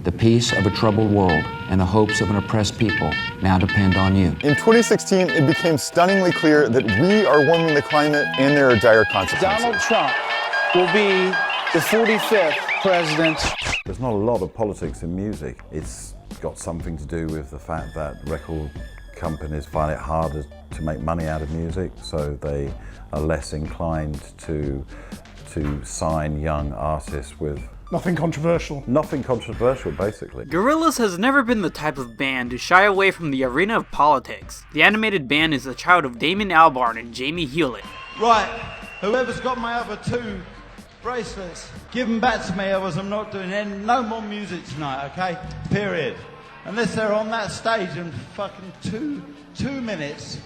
The peace of a troubled world and the hopes of an oppressed people now depend on you. In 2016, it became stunningly clear that we are warming the climate and there are dire consequences. Donald Trump will be the 45th president. There's not a lot of politics in music. It's got something to do with the fact that record companies find it harder to make money out of music, so they are less inclined to sign young artists with nothing controversial. Nothing controversial, basically. Gorillaz has never been the type of band to shy away from the arena of politics. The animated band is the child of Damon Albarn and Jamie Hewlett. Right, whoever's got my other 2 bracelets, give them back to me, otherwise I'm not doing no more music tonight, okay? Period. Unless they're on that stage in fucking two minutes,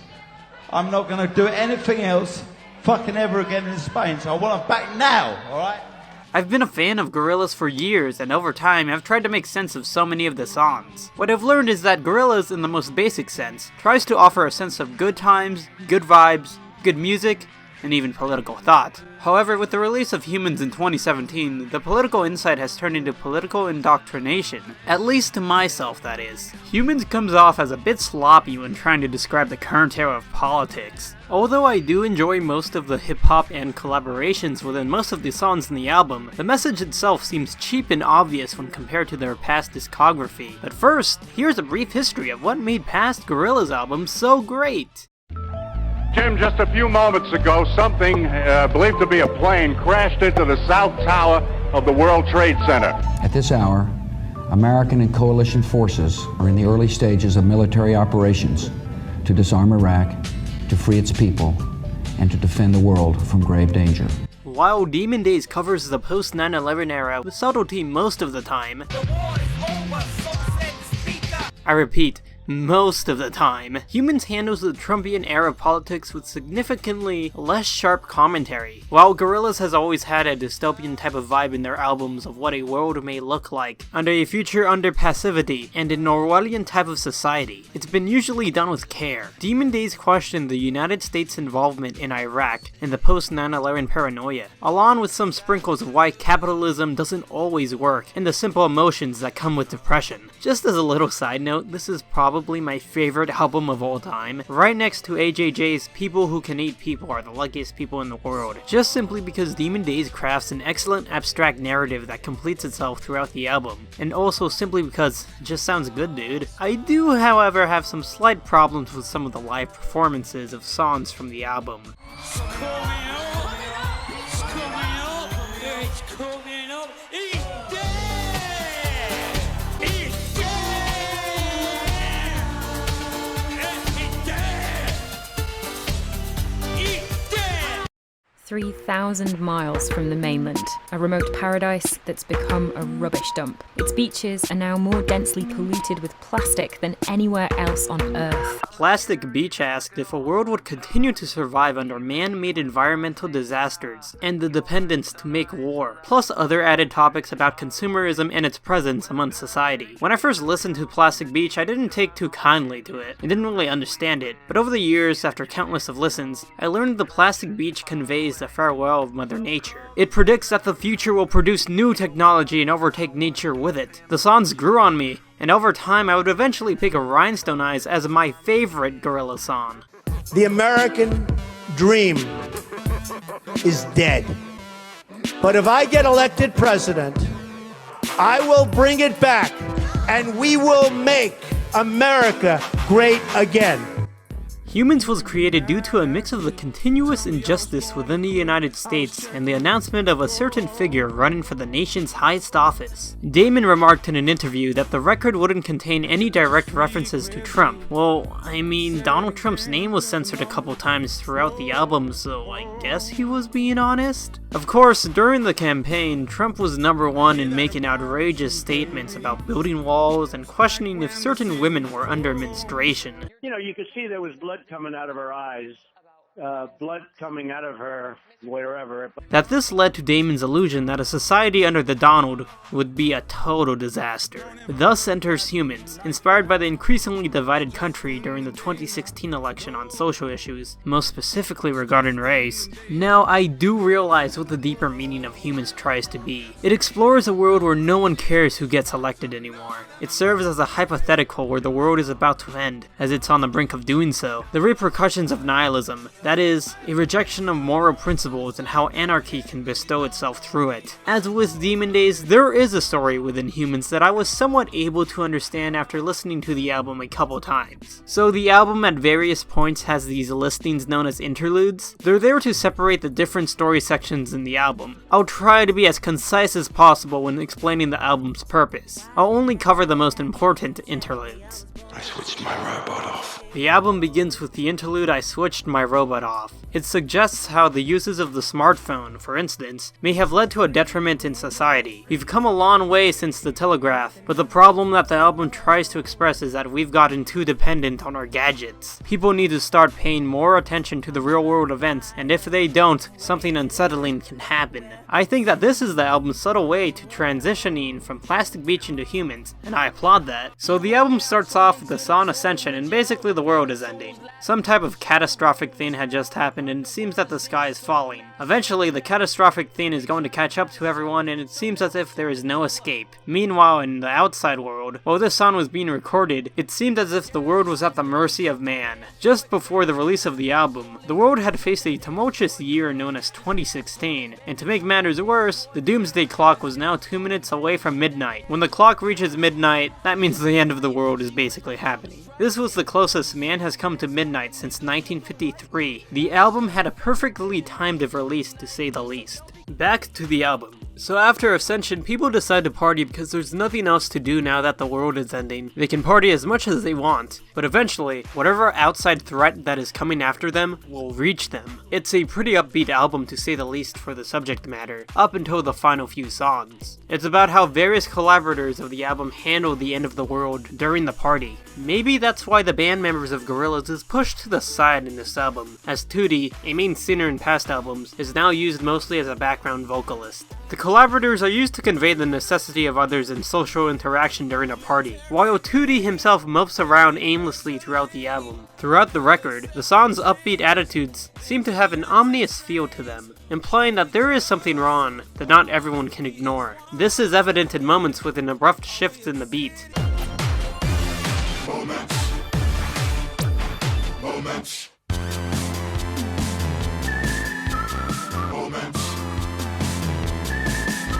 I'm not gonna do anything else fucking ever again in Spain, so I want them back now, alright? I've been a fan of Gorillaz for years, and over time I've tried to make sense of so many of the songs. What I've learned is that Gorillaz, in the most basic sense, tries to offer a sense of good times, good vibes, good music, and even political thought. However, with the release of Humanz in 2017, the political insight has turned into political indoctrination. At least to myself, that is. Humanz comes off as a bit sloppy when trying to describe the current era of politics. Although I do enjoy most of the hip-hop and collaborations within most of the songs in the album, the message itself seems cheap and obvious when compared to their past discography. But first, here's a brief history of what made past Gorillaz albums so great. Tim, just a few moments ago, something believed to be a plane crashed into the South Tower of the World Trade Center. At this hour, American and coalition forces are in the early stages of military operations to disarm Iraq, to free its people, and to defend the world from grave danger. While Demon Days covers the post 9/11 era with subtlety most of the time, I repeat, most of the time, Humanz handles the Trumpian era politics with significantly less sharp commentary. While Gorillaz has always had a dystopian type of vibe in their albums of what a world may look like under a future under passivity and an Orwellian type of society, it's been usually done with care. Demon Days questioned the United States' involvement in Iraq and the post 9/11 paranoia, along with some sprinkles of why capitalism doesn't always work and the simple emotions that come with depression. Just as a little side note, this is probably my favorite album of all time, right next to AJJ's People Who Can Eat People Are the Luckiest People in the World, just simply because Demon Days crafts an excellent abstract narrative that completes itself throughout the album, and also simply because it just sounds good, dude. I do, however, have some slight problems with some of the live performances of songs from the album. 3,000 miles from the mainland, a remote paradise that's become a rubbish dump. Its beaches are now more densely polluted with plastic than anywhere else on Earth. Plastic Beach asked if a world would continue to survive under man-made environmental disasters and the dependence to make war, plus other added topics about consumerism and its presence among society. When I first listened to Plastic Beach, I didn't take too kindly to it. I didn't really understand it, but over the years, after countless of listens, I learned the Plastic Beach conveys the farewell of Mother Nature. It predicts that the future will produce new technology and overtake nature with it. The songs grew on me, and over time I would eventually pick a Rhinestone Eyes as my favorite Gorillaz song. The American dream is dead. But if I get elected president, I will bring it back, and we will make America great again. Humanz was created due to a mix of the continuous injustice within the United States and the announcement of a certain figure running for the nation's highest office. Damon remarked in an interview that the record wouldn't contain any direct references to Trump. Well, I mean, Donald Trump's name was censored a couple times throughout the album, so I guess he was being honest? Of course, during the campaign, Trump was #1 in making outrageous statements about building walls and questioning if certain women were under menstruation. You know, you could see there was blood coming out of her eyes. blood coming out of her, wherever. That this led to Damon's illusion that a society under the Donald would be a total disaster. Thus enters Humanz, inspired by the increasingly divided country during the 2016 election on social issues, most specifically regarding race. Now, I do realize what the deeper meaning of Humanz tries to be. It explores a world where no one cares who gets elected anymore. It serves as a hypothetical where the world is about to end, as it's on the brink of doing so. The repercussions of nihilism, that is, a rejection of moral principles and how anarchy can bestow itself through it. As with Demon Days, there is a story within Humanz that I was somewhat able to understand after listening to the album a couple times. So the album at various points has these listings known as interludes. They're there to separate the different story sections in the album. I'll try to be as concise as possible when explaining the album's purpose. I'll only cover the most important interludes. I switched my robot off. The album begins with the interlude I switched my robot off. It suggests how the uses of the smartphone, for instance, may have led to a detriment in society. We've come a long way since the telegraph, but the problem that the album tries to express is that we've gotten too dependent on our gadgets. People need to start paying more attention to the real world events, and if they don't, something unsettling can happen. I think that this is the album's subtle way to transitioning from Plastic Beach into Humanz, and I applaud that. So the album starts off with the song Ascension, and basically the world is ending. Some type of catastrophic thing had just happened, and it seems that the sky is falling. Eventually, the catastrophic thing is going to catch up to everyone, and it seems as if there is no escape. Meanwhile, in the outside world, while this song was being recorded, it seemed as if the world was at the mercy of man. Just before the release of the album, the world had faced a tumultuous year known as 2016, and to make matters worse, the doomsday clock was now 2 minutes away from midnight. When the clock reaches midnight, that means the end of the world is basically happening. This was the closest man has come to midnight since 1953. The album had a perfectly timed release, to say the least. Back to the album. So after Ascension, people decide to party because there's nothing else to do now that the world is ending. They can party as much as they want, but eventually, whatever outside threat that is coming after them will reach them. It's a pretty upbeat album, to say the least, for the subject matter, up until the final few songs. It's about how various collaborators of the album handle the end of the world during the party. Maybe that's why the band members of Gorillaz is pushed to the side in this album, as Tootie, a main singer in past albums, is now used mostly as a background vocalist. The collaborators are used to convey the necessity of others and social interaction during a party, while Tootie himself mopes around aimlessly throughout the album. Throughout the record, the song's upbeat attitudes seem to have an ominous feel to them, implying that there is something wrong that not everyone can ignore. This is evident in moments with an abrupt shift in the beat. Momentz.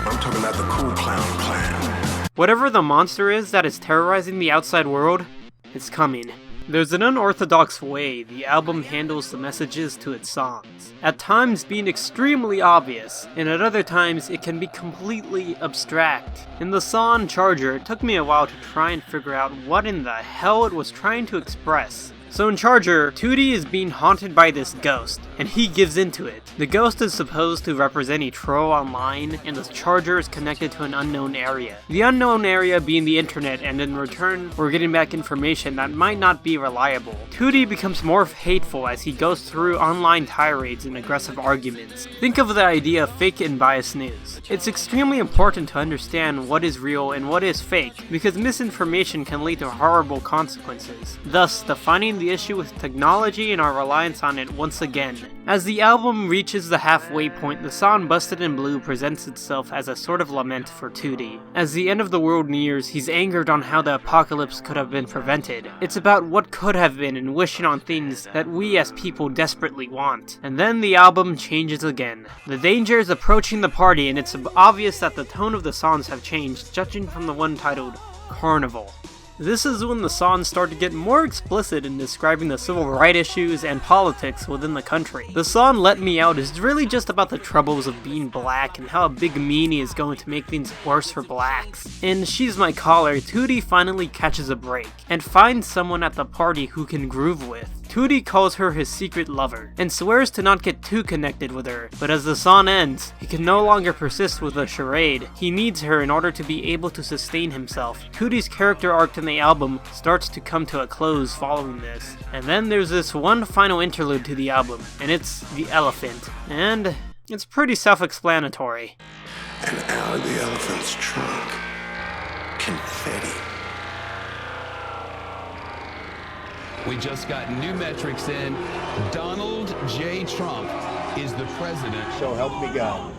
I'm talking about the Cool Clown Clan. Whatever the monster is that is terrorizing the outside world, it's coming. There's an unorthodox way the album handles the messages to its songs, at times being extremely obvious, and at other times it can be completely abstract. In the song Charger, it took me a while to try and figure out what in the hell it was trying to express. So in Charger, Tootie is being haunted by this ghost, and he gives into it. The ghost is supposed to represent a troll online, and the Charger is connected to an unknown area. The unknown area being the internet, and in return, we're getting back information that might not be reliable. Tootie becomes more hateful as he goes through online tirades and aggressive arguments. Think of the idea of fake and biased news. It's extremely important to understand what is real and what is fake, because misinformation can lead to horrible consequences. Thus, defining the issue with technology and our reliance on it once again. As the album reaches the halfway point, the song Busted in Blue presents itself as a sort of lament for Tootie. As the end of the world nears, he's angered on how the apocalypse could have been prevented. It's about what could have been and wishing on things that we as people desperately want. And then the album changes again. The danger is approaching the party, and it's obvious that the tone of the songs have changed, judging from the one titled Carnival. This is when the songs start to get more explicit in describing the civil rights issues and politics within the country. The song Let Me Out is really just about the troubles of being black and how a big meanie is going to make things worse for blacks. In She's My Caller, Tootie finally catches a break and finds someone at the party who can groove with. Tootie calls her his secret lover, and swears to not get too connected with her, but as the song ends, he can no longer persist with the charade. He needs her in order to be able to sustain himself. Tootie's character arc in the album starts to come to a close following this. And then there's this one final interlude to the album, and it's The Elephant, and it's pretty self-explanatory. And out of the elephant's trunk, confetti. We just got new metrics in. Donald J. Trump is the president. So help me God.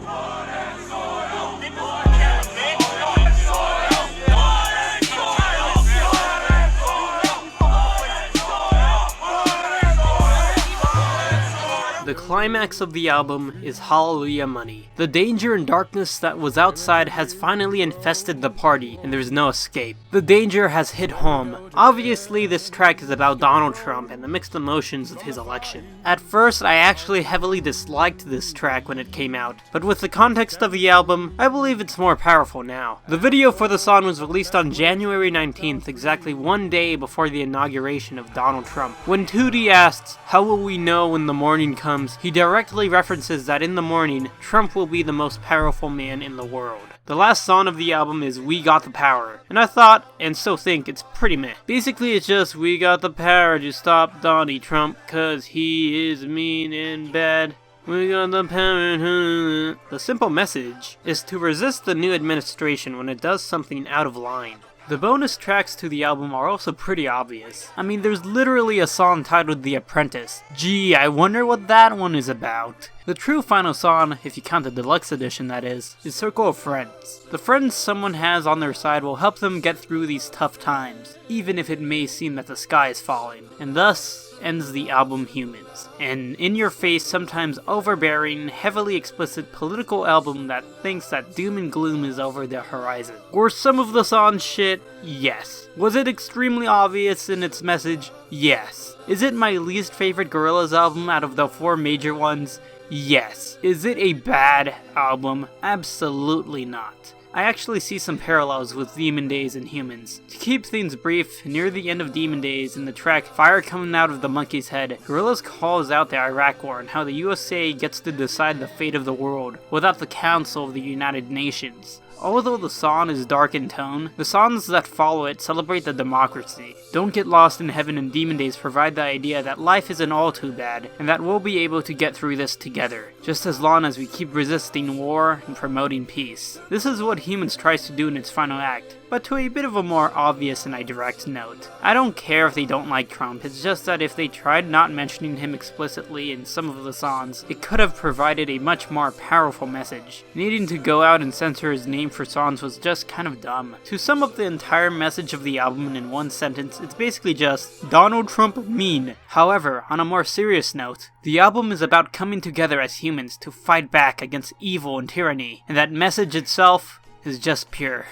The climax of the album is Hallelujah Money. The danger and darkness that was outside has finally infested the party, and there's no escape. The danger has hit home. Obviously, this track is about Donald Trump and the mixed emotions of his election. At first, I actually heavily disliked this track when it came out, but with the context of the album, I believe it's more powerful now. The video for the song was released on January 19th, exactly one day before the inauguration of Donald Trump. When Tootie asks, "How will we know when the morning comes?" he directly references that in the morning, Trump will be the most powerful man in the world. The last song of the album is We Got the Power, and I thought, and still think, it's pretty meh. Basically it's just, we got the power to stop Donnie Trump, cause he is mean and bad. We got the power. The simple message is to resist the new administration when it does something out of line. The bonus tracks to the album are also pretty obvious. I mean, there's literally a song titled The Apprentice. Gee, I wonder what that one is about. The true final song, if you count the deluxe edition that is Circle of Friends. The friends someone has on their side will help them get through these tough times, even if it may seem that the sky is falling. And thus ends the album Humanz, an in-your-face, sometimes overbearing, heavily explicit political album that thinks that doom and gloom is over the horizon. Were some of the songs shit? Yes. Was it extremely obvious in its message? Yes. Is it my least favorite Gorillaz album out of the 4 major ones? Yes. Is it a bad album? Absolutely not. I actually see some parallels with Demon Days and Humanz. To keep things brief, near the end of Demon Days, in the track Fire Coming Out of the Monkey's Head, Gorillaz calls out the Iraq War and how the USA gets to decide the fate of the world without the Council of the United Nations. Although the song is dark in tone, the songs that follow it celebrate the democracy. Don't Get Lost in Heaven and Demon Days provide the idea that life isn't all too bad, and that we'll be able to get through this together, just as long as we keep resisting war and promoting peace. This is what Humanz tries to do in its final act, but to a bit of a more obvious and direct note. I don't care if they don't like Trump, it's just that if they tried not mentioning him explicitly in some of the songs, it could have provided a much more powerful message. Needing to go out and censor his name for songs was just kind of dumb. To sum up the entire message of the album in one sentence, it's basically just, Donald Trump mean. However, on a more serious note, the album is about coming together as humans to fight back against evil and tyranny, and that message itself is just pure.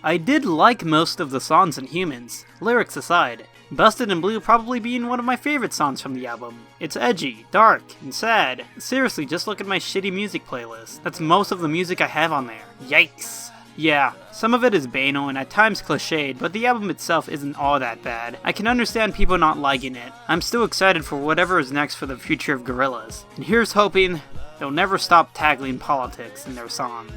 I did like most of the songs in Humanz, lyrics aside. Busted in Blue probably being one of my favorite songs from the album. It's edgy, dark, and sad. Seriously, just look at my shitty music playlist. That's most of the music I have on there. Yikes. Yeah, some of it is banal and at times cliched, but the album itself isn't all that bad. I can understand people not liking it. I'm still excited for whatever is next for the future of Gorillaz. And here's hoping they'll never stop tackling politics in their songs.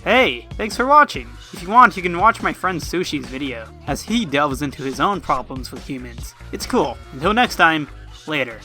Hey, thanks for watching! If you want, you can watch my friend Sushi's video, as he delves into his own problems with Humanz. It's cool. Until next time, later.